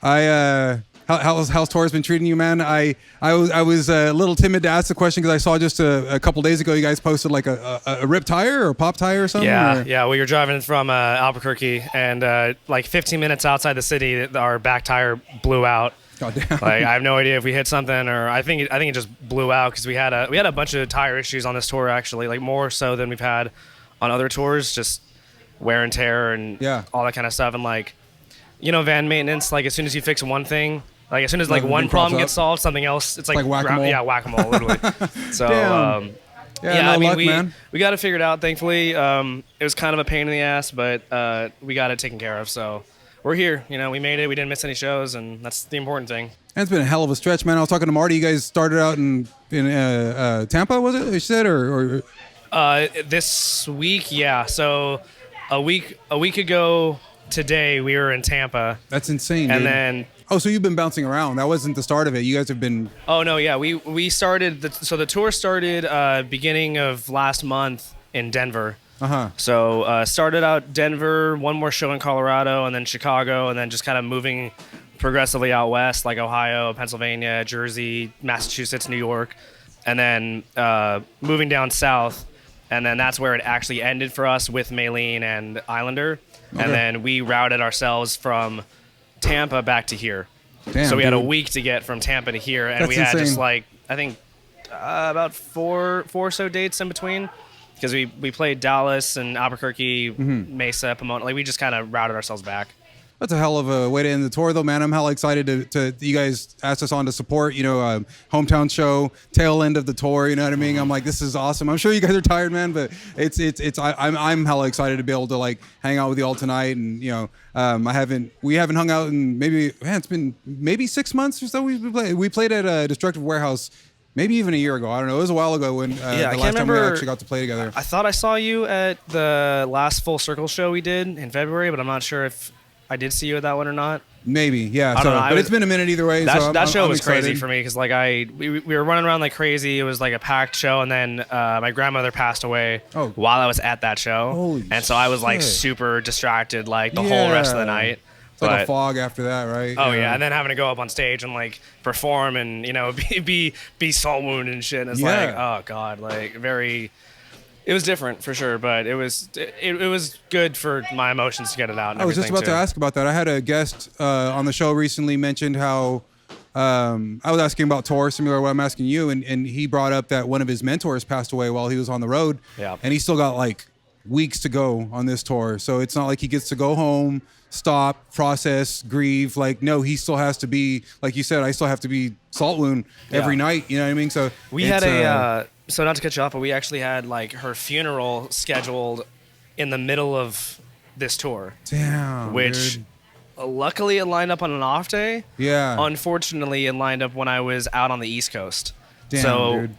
How's tours been treating you, man? I was a little timid to ask the question because I saw just a couple days ago you guys posted like a ripped tire or a pop tire or something. Yeah. We were driving from Albuquerque, and like 15 minutes outside the city, our back tire blew out. God damn. Like, I have no idea if we hit something, or I think it just blew out because we had a bunch of tire issues on this tour, actually, like more so than we've had on other tours, just wear and tear and all that kind of stuff. And like, van maintenance, like as soon as you fix one thing, like as soon as like one problem gets solved, something else, it's like whack-a-mole. Whack-a-mole, literally. So Damn. I mean, man. we got it figured out, thankfully. It was kind of a pain in the ass, but we got it taken care of. So we're here. We made it. We didn't miss any shows, and that's the important thing. And it's been a hell of a stretch, man. I was talking to Marty. You guys started out in Tampa, was it? You said, or this week, yeah. So a week ago today, we were in Tampa. That's insane. And dude. then. Oh, so you've been bouncing around. That wasn't the start of it. You guys have been. Oh no, yeah. We started. So the tour started beginning of last month in Denver. So started out Denver, one more show in Colorado, and then Chicago, and then just kind of moving progressively out west, like Ohio, Pennsylvania, Jersey, Massachusetts, New York, and then moving down south, and then that's where it actually ended for us with Maylene and Islander, and then we routed ourselves from Tampa back to here. Damn, so we had a week to get from Tampa to here, and That's we had insane. just like I think about four or so dates in between. Because we played Dallas and Albuquerque, Mesa, Pomona. Like, we just kind of routed ourselves back. That's a hell of a way to end the tour, though, man. I'm hella excited to you guys asked us on to support, hometown show, tail end of the tour. You know what I mean? I'm like, this is awesome. I'm sure you guys are tired, man, but I'm hella excited to be able to like hang out with you all tonight. And we haven't hung out in it's been maybe 6 months or so. We played at a Destructive Warehouse. Maybe even a year ago. I don't know. It was a while ago when the last time we actually got to play together. I thought I saw you at the last Full Circle show we did in February, but I'm not sure if I did see you at that one or not. Maybe, yeah. I don't know. But it's been a minute either way. That show I'm was excited. crazy for me because like we were running around like crazy. It was like a packed show, and then my grandmother passed away while I was at that show. Holy so I was like super distracted like the whole rest of the night. It's like a fog after that, right? Oh yeah, and then having to go up on stage and like perform and be Salt Wound and shit. And it's like, oh god, like very. It was different for sure, but it was good for my emotions to get it out. And I was just about to ask about that. I had a guest on the show recently mentioned how I was asking about tour, similar to what I'm asking you, and he brought up that one of his mentors passed away while he was on the road. Yeah. And he still got like weeks to go on this tour, so it's not like he gets to go home, stop, process, grieve. Like, no, he still has to be, like you said, I still have to be Salt Wound every night. You know what I mean? So we had so not to cut you off, but we actually had like her funeral scheduled in the middle of this tour. Damn. Which dude. Luckily it lined up on an off day. Yeah. Unfortunately, it lined up when I was out on the East Coast. Damn, so dude.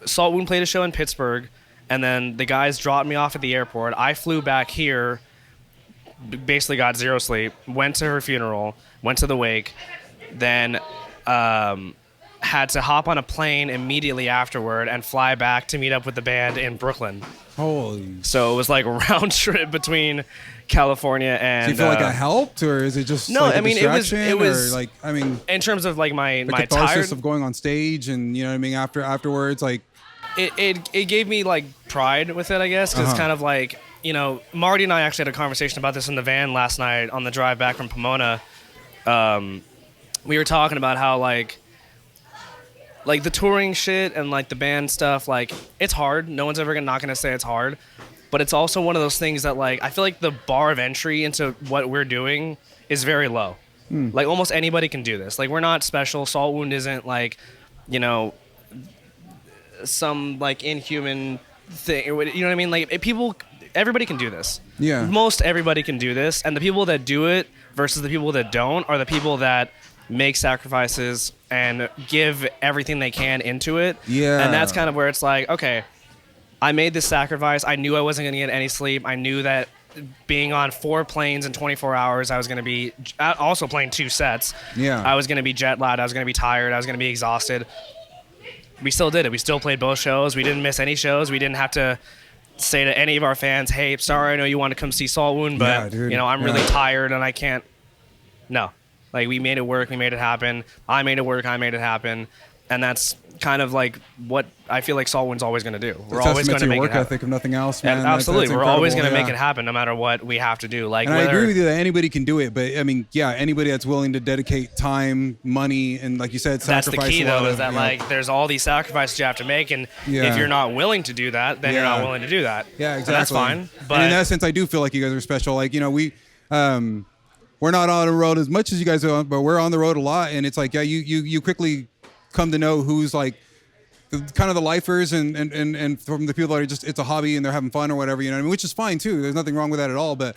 Salt Wound played a show in Pittsburgh, and then the guys dropped me off at the airport. I flew back here, basically got zero sleep, went to her funeral, went to the wake, then had to hop on a plane immediately afterward and fly back to meet up with the band in Brooklyn. Holy. So it was like a round trip between California and. Do you feel like that helped, or is it just no? like I mean, it was or like, I mean, in terms of like my catharsis tired of going on stage and you know what I mean afterwards, like it gave me like pride with it, I guess, because it's kind of like, Marty and I actually had a conversation about this in the van last night on the drive back from Pomona. We were talking about how like the touring shit and like the band stuff, like it's hard. No one's ever not gonna say it's hard, but it's also one of those things that like I feel like the bar of entry into what we're doing is very low. Like almost anybody can do this. Like we're not special. Salt Wound isn't like, some like inhuman thing. You know what I mean? Like everybody can do this. Yeah. Most everybody can do this, and the people that do it versus the people that don't are the people that make sacrifices and give everything they can into it. Yeah. And that's kind of where it's like, okay, I made this sacrifice. I knew I wasn't going to get any sleep. I knew that being on 4 planes in 24 hours, I was going to be also playing 2 sets. Yeah. I was going to be jet lagged. I was going to be tired. I was going to be exhausted. We still did it. We still played both shows. We didn't miss any shows. We didn't have to say to any of our fans, hey, sorry, I know you want to come see Salt Wound, but I'm really tired and I can't. No. Like we made it work, we made it happen. I made it work, I made it happen, and that's kind of like what I feel like Saltwound's always going to do. We're always going to make work it happen. ethic, if nothing else, man. Yeah, absolutely, that's we're always going to incredible, make it happen, no matter what we have to do. Like, and I agree with you that anybody can do it, but I mean, yeah, anybody that's willing to dedicate time, money, and like you said, that's sacrifice. The key, a lot though, of, is that like there's all these sacrifices you have to make, and if you're not willing to do that, then you're not willing to do that. Yeah, exactly. So that's fine. But and in that sense, I do feel like you guys are special. Like, you know, we're not on the road as much as you guys are, but we're on the road a lot, and it's like, yeah, you quickly come to know who's like kind of the lifers and from the people that are just, it's a hobby and they're having fun or whatever, you know what I mean, which is fine too. There's nothing wrong with that at all, but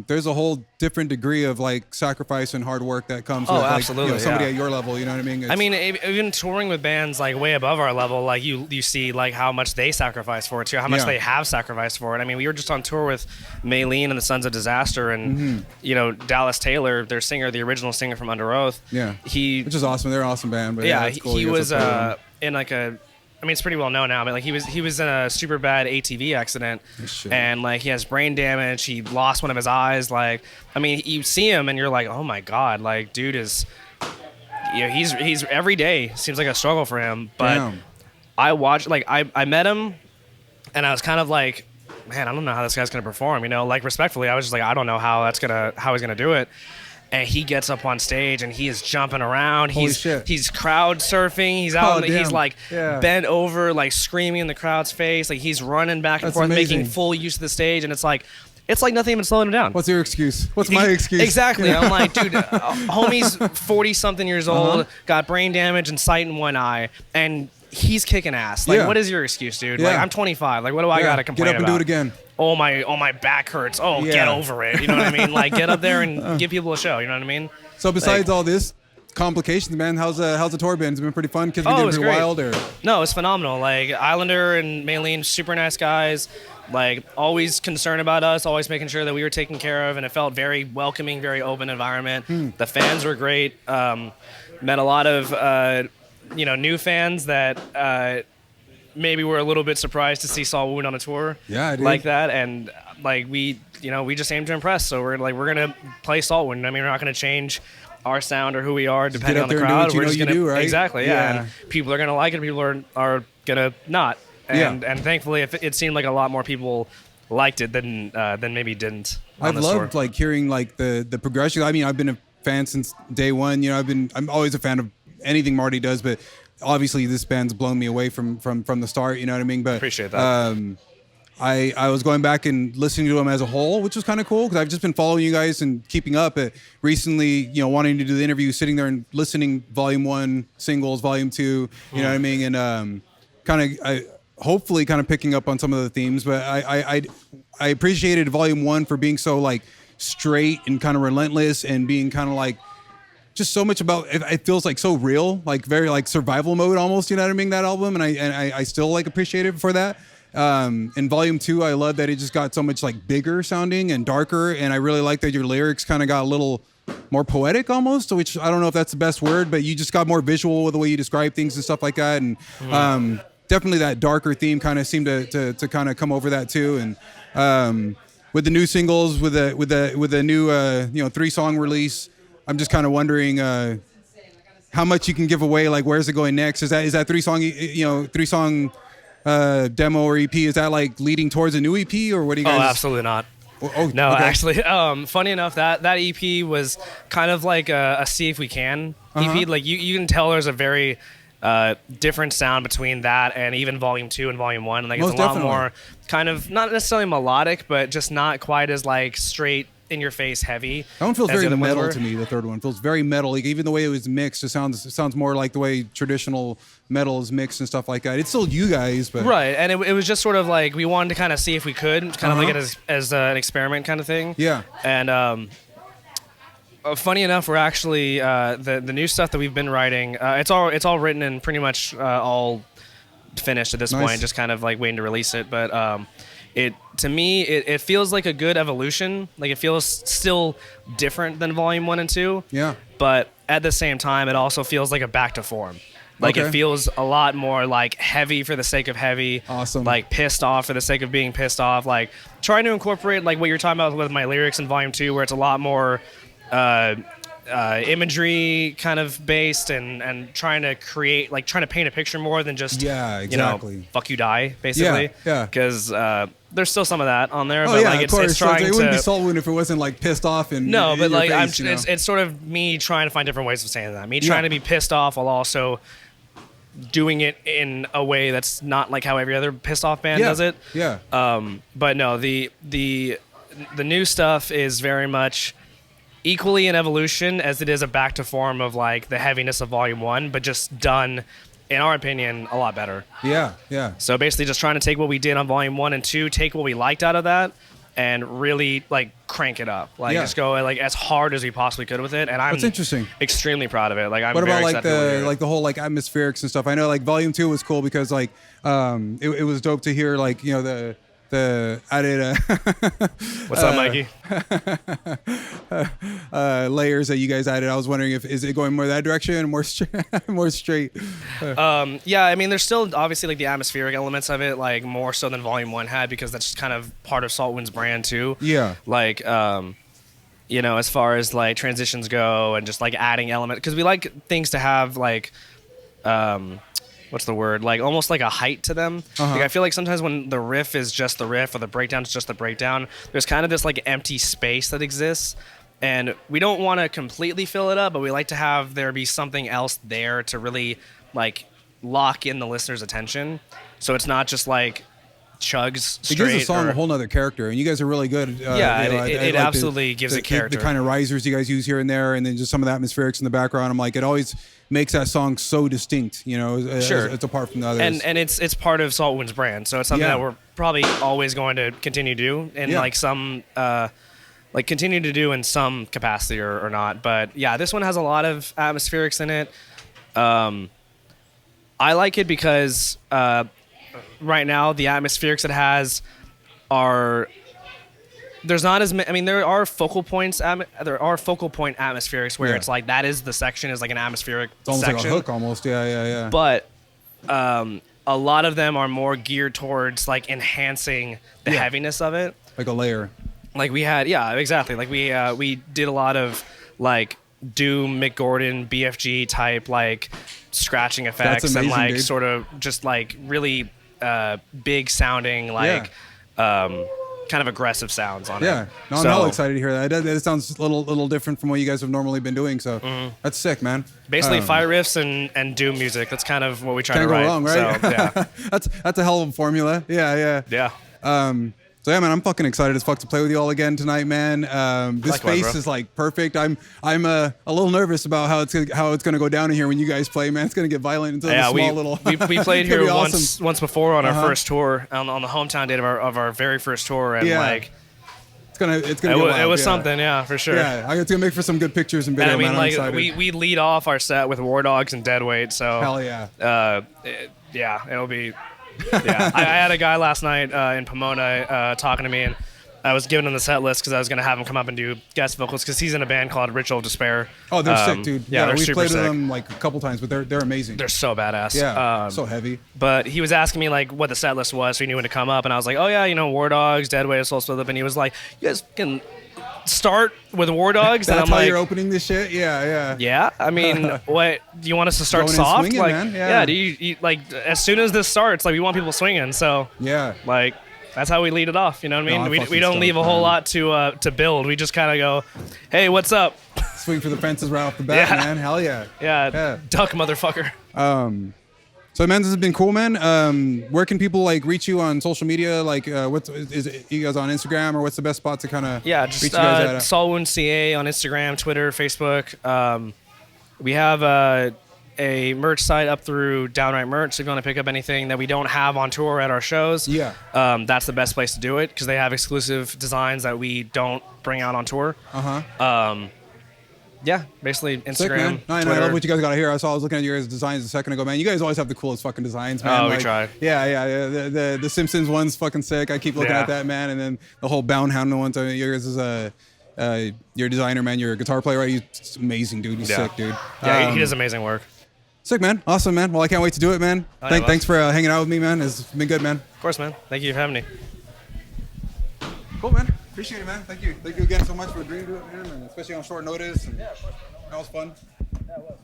there's a whole different degree of like sacrifice and hard work that comes with like, absolutely, you know, somebody at your level, you know what I mean? I mean, even touring with bands like way above our level, like you see like how much they sacrifice for it too, how much they have sacrificed for it. I mean, we were just on tour with Maylene and the Sons of Disaster, and you know, Dallas Taylor, their singer, the original singer from Under Oath. Yeah, which is awesome. They're an awesome band. But yeah, cool. he was in like a, I mean, it's pretty well known now, but like he was in a super bad ATV accident, and like he has brain damage. He lost one of his eyes. Like, I mean, you see him and you're like, oh my god, like dude is, you know, he's every day seems like a struggle for him. But I watched, like I met him, and I was kind of like, man, I don't know how this guy's gonna perform. You know, like respectfully, I was just like, I don't know how he's gonna do it. And he gets up on stage and he is jumping around. He's crowd surfing. He's out. He's like bent over, like screaming in the crowd's face. Like he's running back and forth, making full use of the stage. And it's like nothing even slowing him down. What's your excuse? What's my excuse? Exactly. I'm like, dude, homie's 40-something years old, got brain damage and sight in one eye, and he's kicking ass. Like, what is your excuse, dude? Like, I'm 25. Like, what do I got to complain about? Get up and do it again. Oh my back hurts. Oh, get over it. You know what I mean? Like, get up there and give people a show. You know what I mean? So besides all this complications, man, how's the tour been? It's been pretty fun. Kids been getting pretty wild, or no? It's phenomenal. Like Islander and Maylene, super nice guys. Like always concerned about us, always making sure that we were taken care of, and it felt very welcoming, very open environment. The fans were great. Met a lot of new fans that maybe were a little bit surprised to see Saltwound on a tour like that, and like we just aim to impress. So we're gonna play Saltwound. I mean, we're not gonna change our sound or who we are depending on the crowd. We're just gonna do, right? Exactly, yeah. And people are gonna like it. People are gonna not. And thankfully, it seemed like a lot more people liked it than maybe didn't. I've loved like hearing like the progression. I mean, I've been a fan since day one. You know, I'm always a fan of anything Marty does, but obviously this band's blown me away from the start, you know what I mean? But appreciate that. I was going back and listening to them as a whole, which was kind of cool because I've just been following you guys and keeping up. Recently, you know, wanting to do the interview, sitting there and listening Volume 1 singles, Volume 2, you know what I mean? And hopefully kind of picking up on some of the themes. But I appreciated Volume 1 for being so like straight and kind of relentless and being kind of like just so much about it feels like so real, like very like survival mode almost, you know what I mean, that album, and I still like appreciate it for that. In Volume 2, I love that it just got so much like bigger sounding and darker, and I really like that your lyrics kind of got a little more poetic almost, which I don't know if that's the best word, but you just got more visual with the way you describe things and stuff like that, and definitely that darker theme kind of seemed to kind of come over that too. And with the new singles, with the new 3-song release, I'm just kind of wondering how much you can give away. Like, where's it going next? Is that 3-song demo or EP? Is that like leading towards a new EP, or what do you guys? Oh, absolutely not. No, okay. Actually, funny enough, that EP was kind of like a see if we can EP. Like you can tell there's a very different sound between that and even Volume 2 and Volume 1. Like it's a lot more kind of not necessarily melodic, but just not quite as like straight in your face heavy. That one feels very metal to me. The third one feels very metal. Like even the way it was mixed, it sounds more like the way traditional metal is mixed and stuff like that. It's still you guys, but right. And it was just sort of like we wanted to kind of see if we could kind of like it as an experiment kind of thing. Yeah. And funny enough, we're actually the new stuff that we've been writing. It's all written and pretty much all finished at this point. Just kind of like waiting to release it, but. To me, it feels like a good evolution. Like it feels still different than Volume 1 and 2. Yeah. But at the same time, it also feels like a back to form. Like it feels a lot more like heavy for the sake of heavy. Awesome. Like pissed off for the sake of being pissed off. Like trying to incorporate like what you're talking about with my lyrics in Volume 2, where it's a lot more imagery kind of based and trying to create, like trying to paint a picture more than just, exactly. you know, fuck you die, basically. Yeah. Because there's still some of that on there. Oh, but yeah, like, of course. It's trying it wouldn't to... be Saltwound if it wasn't like pissed off and No, but in your like face, you know? it's sort of me trying to find different ways of saying that. Me trying to be pissed off while also doing it in a way that's not like how every other pissed off band does it. Yeah. But no, the new stuff is very much equally an evolution as it is a back to form of like the heaviness of Volume 1, but just done, in our opinion, a lot better. Yeah, yeah. So basically just trying to take what we did on Volume 1 and 2, take what we liked out of that, and really like crank it up. Like just go like as hard as we possibly could with it. And I'm That's interesting. Extremely proud of it. Like I'm What very about like excited the whole like atmospherics and stuff? I know like Volume 2 was cool because like it was dope to hear like, you know, the added What's up, Mikey? layers that you guys added. I was wondering if is it going more that direction, more more straight. Yeah, I mean, there's still obviously like the atmospheric elements of it, like more so than Volume 1 had, because that's just kind of part of Saltwound's brand too. Yeah. Like, you know, as far as like transitions go and just like adding element, because we like things to have like, what's the word? Like almost like a height to them. Like I feel like sometimes when the riff is just the riff or the breakdown is just the breakdown, there's kind of this like empty space that exists. And we don't want to completely fill it up, but we like to have there be something else there to really like lock in the listener's attention. So it's not just like chugs straight. It gives the song a whole nother character, and you guys are really good. It absolutely gives it character. The kind of risers you guys use here and there, and then just some of the atmospherics in the background. I'm like, it always makes that song so distinct, you know. Sure. It's apart from the others. And it's part of Saltwound's brand, so it's something that we're probably always going to continue to do, and like some like continue to do in some capacity or not. But yeah, this one has a lot of atmospherics in it. I like it because right now the atmospherics it has are there's not as many. I mean, there are focal points. There are focal point atmospherics where it's like that is the section is like an atmospheric it's almost section. like a hook, almost. Yeah. But a lot of them are more geared towards like enhancing the heaviness of it, like a layer. Like we had, exactly. Like we did a lot of like Doom, Mick Gordon, BFG type like scratching effects. That's amazing, and like dude. sort of just like really big sounding like kind of aggressive sounds on it. Yeah, no, I'm hella excited to hear that. It sounds a little different from what you guys have normally been doing. So that's sick, man. Basically, fire riffs and doom music. That's kind of what we try to write. Can't go wrong, right? So, yeah, that's a hell of a formula. Yeah. So yeah, man, I'm fucking excited as fuck to play with you all again tonight, man. This Likewise, space bro. is like perfect. I'm a little nervous about how it's gonna go down in here when you guys play, man. It's gonna get violent into the small little. we played It's here gonna be once awesome. before on our first tour on the hometown date of our very first tour, and like It's gonna be it was yeah. something, for sure. Yeah, it's gonna make for some good pictures and video. And I mean, man. I'm like excited. we lead off our set with War Dogs and Deadweight, so Hell yeah. it'll be. Yeah, I had a guy last night in Pomona talking to me, and I was giving him the set list because I was gonna have him come up and do guest vocals because he's in a band called Ritual of Despair. Oh, they're sick, dude. Yeah, they're we super played sick. with them like a couple times, but they're amazing. They're so badass. Yeah, so heavy. But he was asking me like what the set list was, so he knew when to come up, and I was like, oh yeah, War Dogs, Deadweight, Soul Split Up, and he was like, you guys can start with War Dogs. That's and I'm how like, you're opening this shit. Yeah. yeah. I mean, what do you want us to start Going in soft? swinging, like, man. Yeah. Do you like as soon as this starts, like we want people swinging. So Yeah. like that's how we lead it off. You know what I mean? I'm we fucking don't leave a stoked, whole man. lot to build. We just kind of go, hey, what's up? Swing for the fences right off the bat, Yeah. man. Hell yeah. Yeah, duck, motherfucker. So man, this has been cool, man. Where can people like reach you on social media? Like, is it you guys on Instagram, or what's the best spot to kind of Just reach you guys at? Saltwound CA on Instagram, Twitter, Facebook. We have a merch site up through Downright Merch. So if you want to pick up anything that we don't have on tour at our shows, that's the best place to do it because they have exclusive designs that we don't bring out on tour. Basically Instagram, Sick, man. No, I Twitter. love what you guys got here. I was looking at your guys' designs a second ago, man. You guys always have the coolest fucking designs, man. Oh, we like, try. Yeah. The Simpsons one's fucking sick. I keep looking at that, man. And then the whole Bound Hound one. So yours is your designer, man. You're a guitar player, right? He's amazing, dude. He's sick, dude. Yeah, he does amazing work. Sick, man. Awesome, man. Well, I can't wait to do it, man. Thanks for hanging out with me, man. It's been good, man. Of course, man. Thank you for having me. Cool, man. Appreciate it. Appreciate it, man. Thank you. Thank you again so much for agreeing to it, man, and especially on short notice. And that was fun. Yeah, it was.